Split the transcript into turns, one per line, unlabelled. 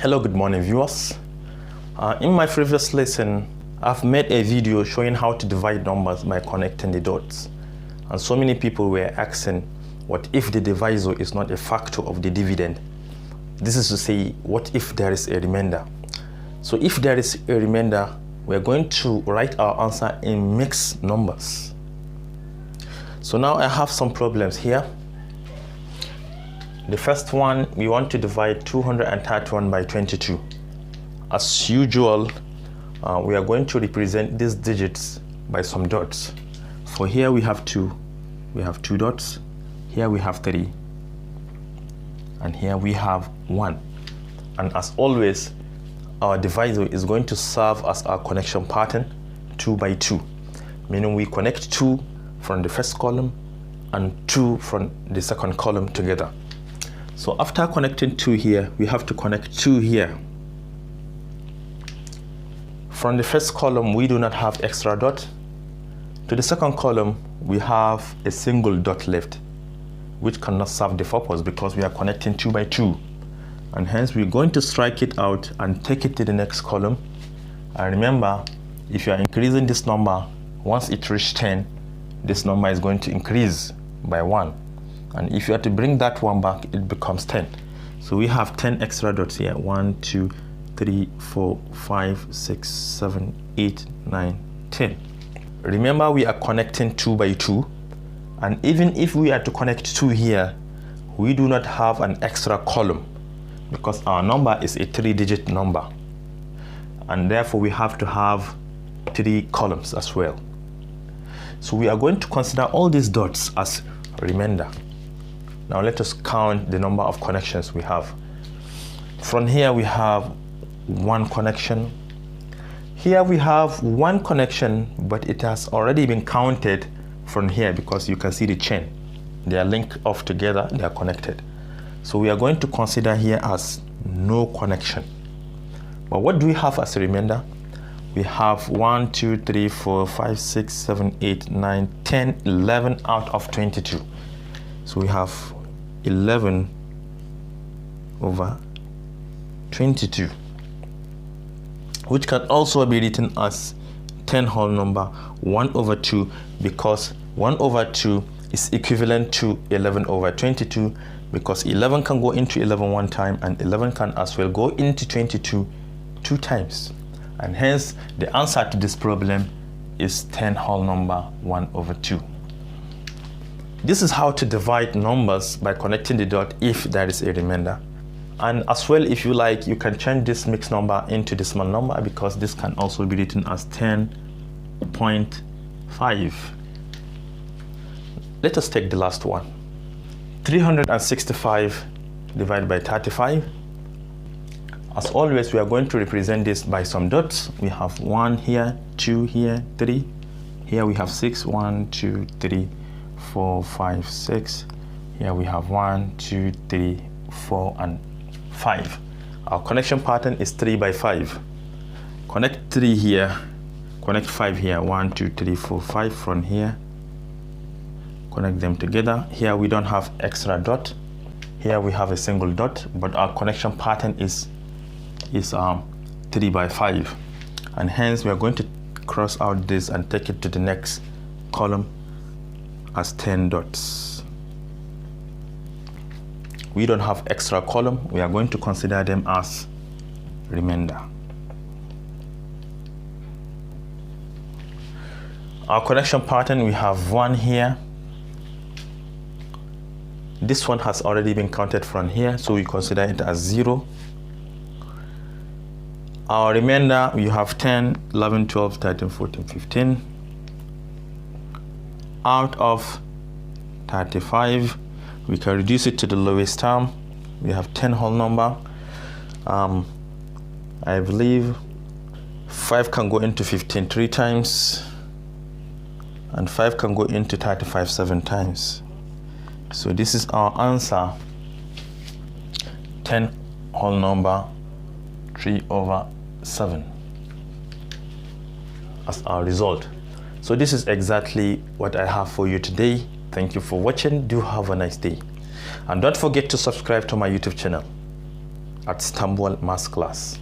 Hello, good morning viewers. In my previous lesson, I've made a video showing how to divide numbers by connecting the dots. And so many people were asking, what if the divisor is not a factor of the dividend? This is to say, what if there is a remainder? So if there is a remainder, we're going to write our answer in mixed numbers. So now I have some problems here. The first one, we want to divide 231 by 22. As usual, we are going to represent these digits by some dots. For here we have two dots, here we have 3, and here we have 1. And as always, our divisor is going to serve as our connection pattern, 2 by 2, meaning we connect 2 from the first column and 2 from the second column together. So after connecting 2 here, we have to connect 2 here. From the first column, we do not have extra dot. To the second column, we have a single dot left, which cannot serve the purpose because we are connecting 2 by 2. And hence, we're going to strike it out and take it to the next column. And remember, if you are increasing this number, once it reaches 10, this number is going to increase by 1. And if you have to bring that 1 back, it becomes 10. So we have 10 extra dots here. 1, 2, 3, 4, 5, 6, 7, 8, 9, 10. Remember, we are connecting 2 by 2. And even if we are to connect 2 here, we do not have an extra column because our number is a 3-digit number. And therefore, we have to have 3 columns as well. So we are going to consider all these dots as remainder. Now let us count the number of connections we have. From here we have 1 connection. Here we have 1 connection, but it has already been counted from here because you can see the chain. They are linked off together, they are connected. So we are going to consider here as no connection. But what do we have as a remainder? We have 1, 2, 3, 4, 5, 6, 7, 8, 9, 10, 11 out of 22. So we have 11 over 22, which can also be written as 10 whole number 1 over 2, because 1 over 2 is equivalent to 11 over 22, because 11 can go into 11 one time and 11 can as well go into 22 2 times. And hence the answer to this problem is 10 whole number 1 over 2. This is how to divide numbers by connecting the dot if there is a remainder. And as well, if you like, you can change this mixed number into decimal number because this can also be written as 10.5. Let us take the last one. 365 divided by 35. As always, we are going to represent this by some dots. We have 1 here, 2 here, 3. Here we have 6, 1, 2, 3, 4, 5, 6. Here we have 1, 2, 3, 4, and 5. Our connection pattern is 3 by 5. Connect 3 here, connect 5 here. 1, 2, 3, 4, 5 from here. Connect them together. Here we don't have extra dot. Here we have a single dot, but our connection pattern is 3 by 5. And hence we are going to cross out this and take it to the next column as 10 dots. We don't have extra column. We are going to consider them as remainder. Our connection pattern, we have 1 here. This one has already been counted from here, so we consider it as 0. Our remainder, we have 10, 11, 12, 13, 14, 15. Out of 35, we can reduce it to the lowest term. We have 10 whole number. I believe 5 can go into 15 3 times, and 5 can go into 35 7 times. So this is our answer, 10 whole number 3 over 7 as our result. So this is exactly what I have for you today. Thank you for watching. Do have a nice day. And don't forget to subscribe to my YouTube channel. at Stamwell Maths class.